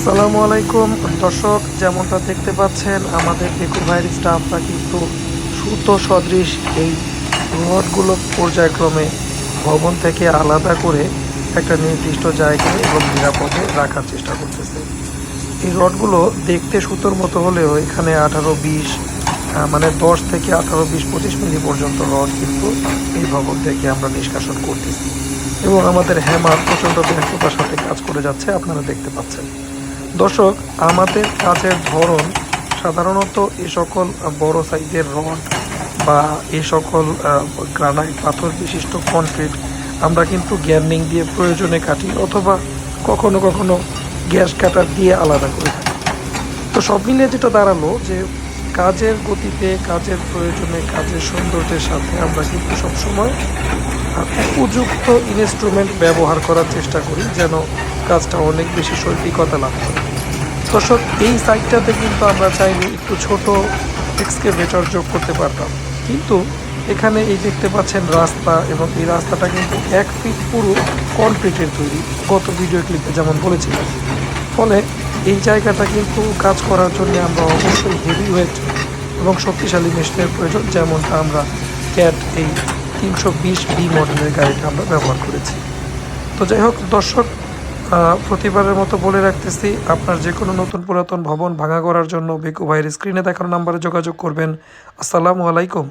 আসসালামু আলাইকুম দর্শক, যেমনটা দেখতে পাচ্ছেন আমাদের বেকু ভাইয়ের স্টাফরা কিন্তু সুতো সদৃশ এই রডগুলো পর্যায়ক্রমে ভবন থেকে আলাদা করে একটা নির্দিষ্ট জায়গায় এবং নিরাপদে রাখার চেষ্টা করতেছে। এই রডগুলো দেখতে সুতোর মতো হলেও এখানে 18-20 মানে 10 থেকে 18-20-25 মিলি পর্যন্ত রড কিন্তু এই ভবন থেকে আমরা নিষ্কাশন করতেছি এবং আমাদের হ্যামার প্রচণ্ড ব্যস্ততার সাথে কাজ করে যাচ্ছে, আপনারা দেখতে পাচ্ছেন। দর্শক, আমাদের কাজের ধরন সাধারণত এ সকল বড় সাইজের রড বা এ সকল গ্রানাইট পাথর বিশিষ্ট কনক্রিট আমরা কিন্তু গ্যার্নিং দিয়ে প্রয়োজনে কাটি অথবা কখনো কখনো গ্যাস কাটার দিয়ে আলাদা করে থাকি। তো সব মিলিয়ে যেটা দাঁড়ালো যে কাজের গতিতে, কাজের প্রয়োজনে, কাজের সৌন্দর্যের সাথে আমরা কিন্তু সবসময় উপযুক্ত ইনস্ট্রুমেন্ট ব্যবহার করার চেষ্টা করি যেন কাজটা অনেক বেশি শৈল্পিকতা লাভ করে। দর্শক, এই সাইডটাতে কিন্তু আমরা চাইলে একটু ছোট এক্সকেভেটর যোগ করতে পারতাম, কিন্তু এখানে এই দেখতে পাচ্ছেন রাস্তা, এবং এই রাস্তাটা কিন্তু 1 ফিট পুরো কনক্রিটের তৈরি, গত ভিডিও ক্লিপে যেমন বলেছিলাম। ফলে এই জায়গাটা কিন্তু কাজ করার জন্য আমরা অবশ্যই হেভি ওয়েট এবং শক্তিশালী মেশিনের প্রয়োজন, যেমনটা আমরা ক্যাট এই 320B মডেলের গাড়িটা আমরা ব্যবহার করেছি। তো যাই হোক দর্শক, প্রতিবারের মতো বলে রাখতেছি, আপনার যে কোনো নতুন পুরাতন ভবন ভাঙা করার জন্য বেকু ভাইয়ের স্ক্রিনে দেখানো নাম্বারে যোগাযোগ করবেন। আসসালামু আলাইকুম।